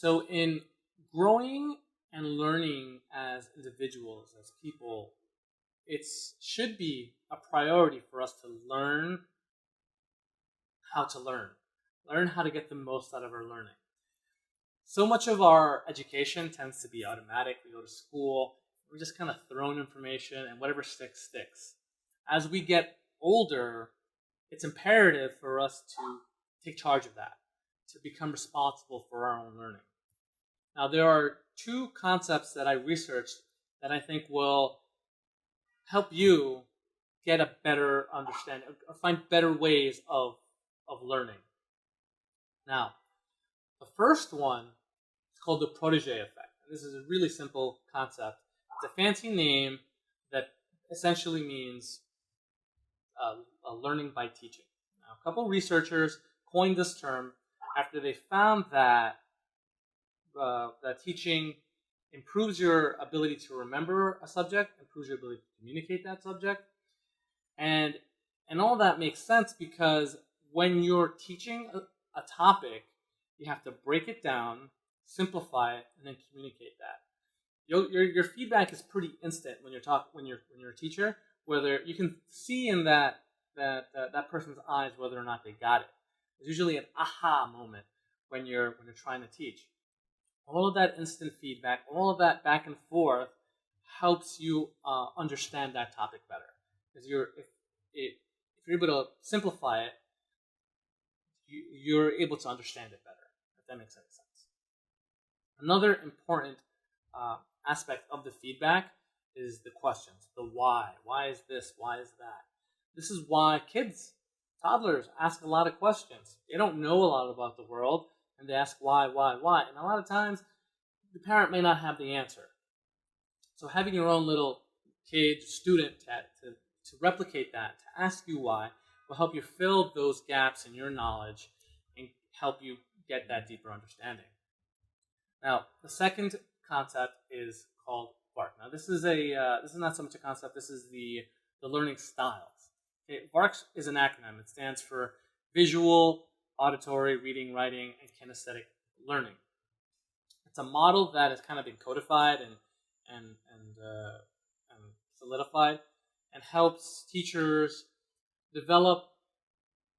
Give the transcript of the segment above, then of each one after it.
So in growing and learning as individuals, as people, it should be a priority for us to learn how to learn how to get the most out of our learning. So much of our education tends to be automatic. We go to school, we're just kind of thrown information, and whatever sticks, sticks. As we get older, it's imperative for us to take charge of that, to become responsible for our own learning. Now, there are two concepts that I researched that I think will help you get a better understanding, or find better ways of learning. Now, the first one is called the Protégé Effect. This is a really simple concept. It's a fancy name that essentially means learning by teaching. Now, a couple researchers coined this term after they found that teaching improves your ability to remember a subject, improves your ability to communicate that subject, and all that makes sense because when you're teaching a topic, you have to break it down, simplify it, and then communicate that. Your feedback is pretty instant when you're a teacher. Whether you can see in that person's eyes whether or not they got it. There's usually an aha moment when you're trying to teach. All of that instant feedback, all of that back and forth, helps you understand that topic better. Because if you're able to simplify it, you're able to understand it better. If that makes any sense. Another important aspect of the feedback is the questions, the why. Why is this? Why is that? This is why toddlers ask a lot of questions. They don't know a lot about the world, and they ask why. And a lot of times, the parent may not have the answer. So having your own little kid, student, to replicate that, to ask you why, will help you fill those gaps in your knowledge and help you get that deeper understanding. Now, the second concept is called VARK. Now, this is not so much a concept. This is the learning styles. Okay, VARK is an acronym. It stands for Visual, Auditory, Reading, Writing, and Kinesthetic Learning. It's a model that has kind of been codified and solidified, and helps teachers develop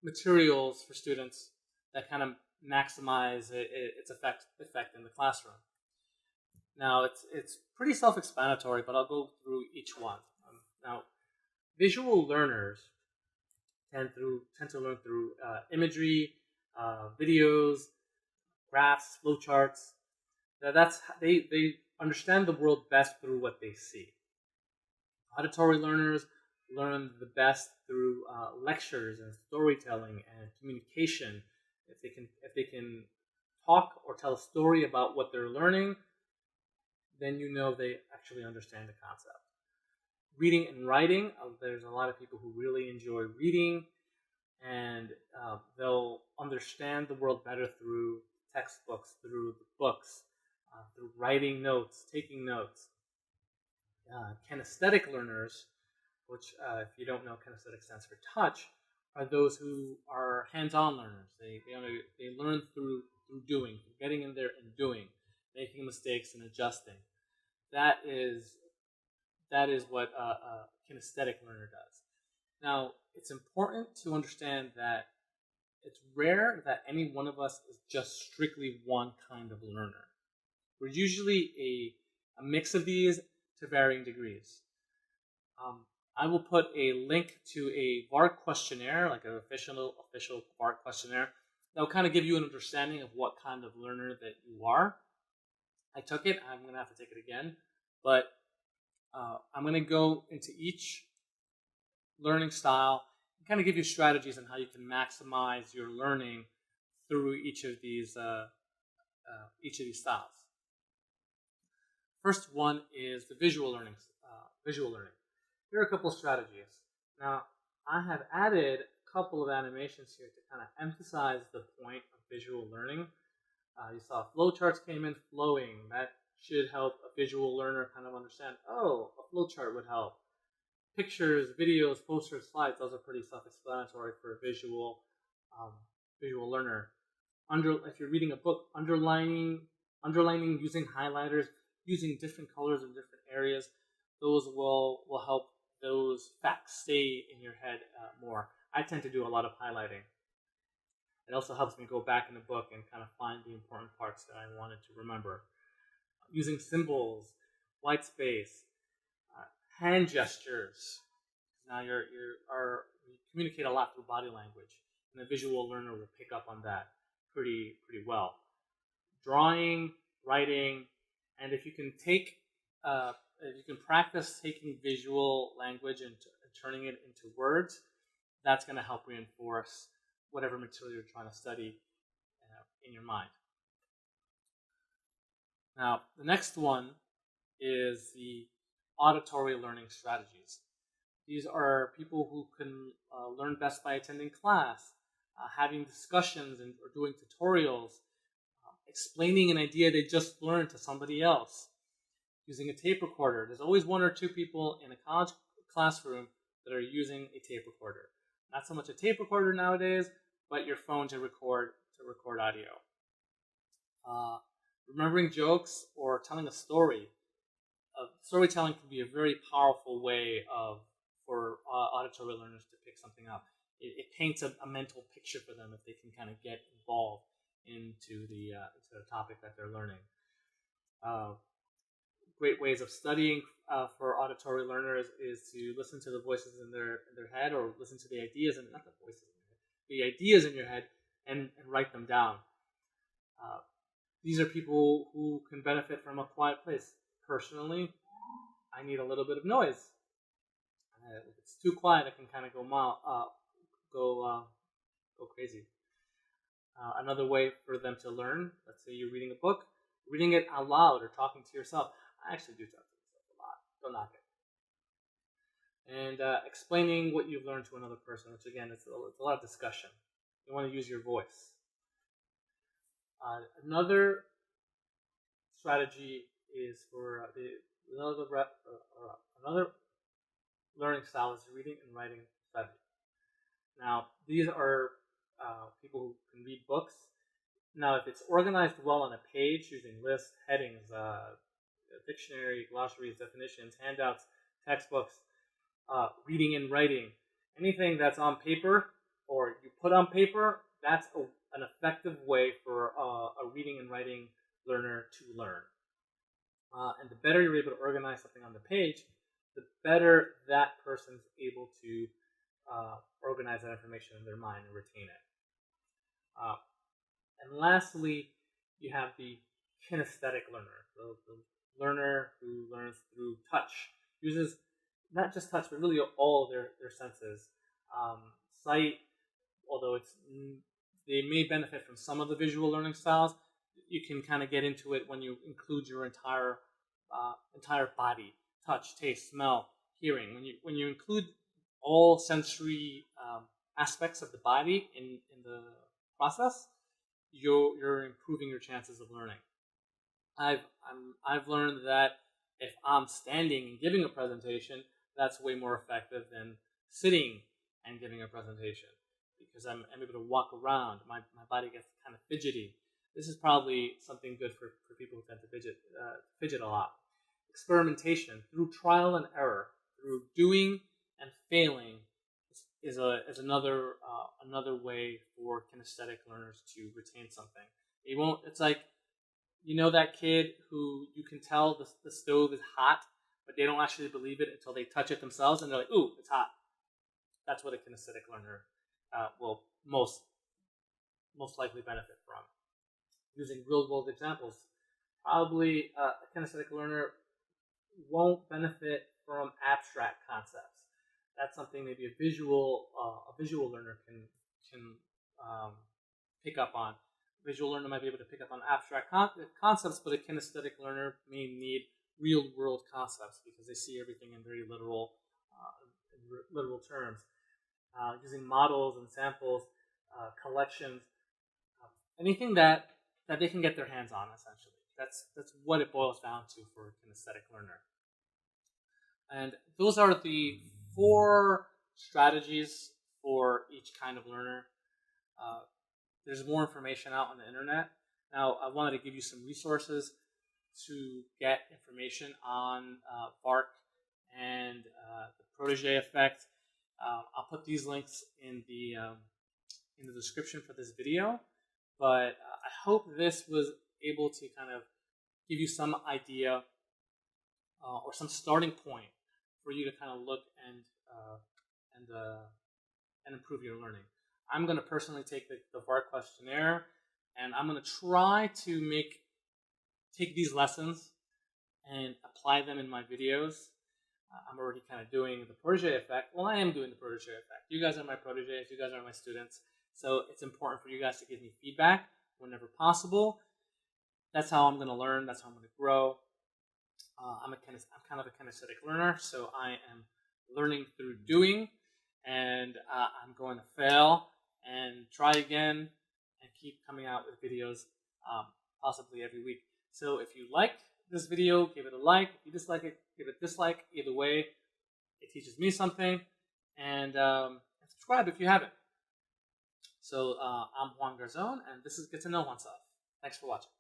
materials for students that kind of maximize its effect in the classroom. Now, it's pretty self-explanatory, but I'll go through each one. Now, visual learners tend to learn through imagery, videos, graphs, flowcharts. They understand the world best through what they see. Auditory learners learn the best through lectures and storytelling and communication. If they can talk or tell a story about what they're learning, then you know they actually understand the concept. Reading and writing, there's a lot of people who really enjoy reading, and they'll understand the world better through textbooks, through the books, through writing notes, taking notes. Kinesthetic learners, which if you don't know, kinesthetic stands for touch, are those who are hands-on learners. They learn through doing, getting in there and doing, making mistakes and adjusting. That is what a kinesthetic learner does. Now, it's important to understand that it's rare that any one of us is just strictly one kind of learner. We're usually a mix of these to varying degrees. I will put a link to a VARK questionnaire, like an official VARK questionnaire, that will kind of give you an understanding of what kind of learner that you are. I took it. I'm going to have to take it again. But I'm going to go into each learning style and kind of give you strategies on how you can maximize your learning through each of these styles. First one is the visual learning. Here are a couple of strategies. Now, I have added a couple of animations here to kind of emphasize the point of visual learning. You saw flowcharts came in, flowing. That should help a visual learner kind of understand, oh, a flowchart would help. Pictures, videos, posters, slides, those are pretty self-explanatory for a visual learner. If you're reading a book, underlining Underlining, using highlighters, using different colors in different areas, those will help those facts stay in your head more. I tend to do a lot of highlighting. It also helps me go back in the book and kind of find the important parts that I wanted to remember. Using symbols, white space, hand gestures. Now you communicate a lot through body language, and the visual learner will pick up on that pretty well. Drawing, writing, and if you can practice taking visual language and turning it into words, that's going to help reinforce whatever material you're trying to study in your mind. Now, the next one is the auditory learning strategies. These are people who can learn best by attending class, having discussions or doing tutorials, explaining an idea they just learned to somebody else, using a tape recorder. There's always one or two people in a college classroom that are using a tape recorder. Not so much a tape recorder nowadays, but your phone to record audio. Remembering jokes or telling a story. Storytelling can be a very powerful way for auditory learners to pick something up. It paints a mental picture for them if they can kind of get involved into the topic that they're learning. Great ways of studying for auditory learners is to listen to the voices in their head, or listen to the ideas, and not the voices in their head, the ideas in your head, and write them down. These are people who can benefit from a quiet place. Personally, I need a little bit of noise. If it's too quiet, I can kind of go crazy. Another way for them to learn, let's say you're reading a book, reading it out loud or talking to yourself. I actually do talk to myself a lot. Don't knock it. And explaining what you've learned to another person, which again, it's a lot of discussion. You want to use your voice. Another strategy is for another learning style is reading and writing strategy. Now, these are people who can read books. Now, if it's organized well on a page using lists, headings, dictionary, glossaries, definitions, handouts, textbooks, reading and writing, anything that's on paper or you put on paper, that's an effective way for a reading and writing learner to learn. And the better you're able to organize something on the page, the better that person's able to organize that information in their mind and retain it. And lastly, you have the kinesthetic learner, the learner who learns through touch, uses not just touch, but really all their senses. Sight, although they may benefit from some of the visual learning styles, you can kind of get into it when you include your entire body: touch, taste, smell, hearing. When you include all sensory aspects of the body in the process, you're improving your chances of learning. I've learned that if I'm standing and giving a presentation, that's way more effective than sitting and giving a presentation, because I'm able to walk around. My body gets kind of fidgety. This is probably something good for people who tend to fidget a lot. Experimentation through trial and error, through doing and failing, is another way for kinesthetic learners to retain something. It's like, that kid who you can tell the stove is hot, but they don't actually believe it until they touch it themselves, and they're like, "Ooh, it's hot." That's what a kinesthetic learner will most likely benefit from. Using real-world examples, probably a kinesthetic learner won't benefit from abstract concepts. That's something maybe a visual learner can pick up on. A visual learner might be able to pick up on abstract concepts, but a kinesthetic learner may need real-world concepts because they see everything in very literal terms. Using models and samples, collections, anything that they can get their hands on, essentially. That's what it boils down to for a kinesthetic learner. And those are the 4 strategies for each kind of learner. There's more information out on the internet. Now, I wanted to give you some resources to get information on VARK and the Protégé Effect. I'll put these links in the description for this video, but I hope this was able to kind of give you some idea or some starting point for you to kind of look and improve your learning. I'm going to personally take the VARK questionnaire, and I'm going to try to take these lessons and apply them in my videos. I'm already kind of doing the Protégé Effect. Well, I am doing the Protégé Effect. You guys are my protégés. You guys are my students. So it's important for you guys to give me feedback whenever possible. That's how I'm going to learn. That's how I'm going to grow. I'm kind of a kinesthetic learner, so I am learning through doing, and I'm going to fail and try again and keep coming out with videos possibly every week. So if you like this video, give it a like. If you dislike it, give it a dislike. Either way, it teaches me something. And subscribe if you haven't. So I'm Juan Garzon, and this is Get to Know Oneself. Thanks for watching.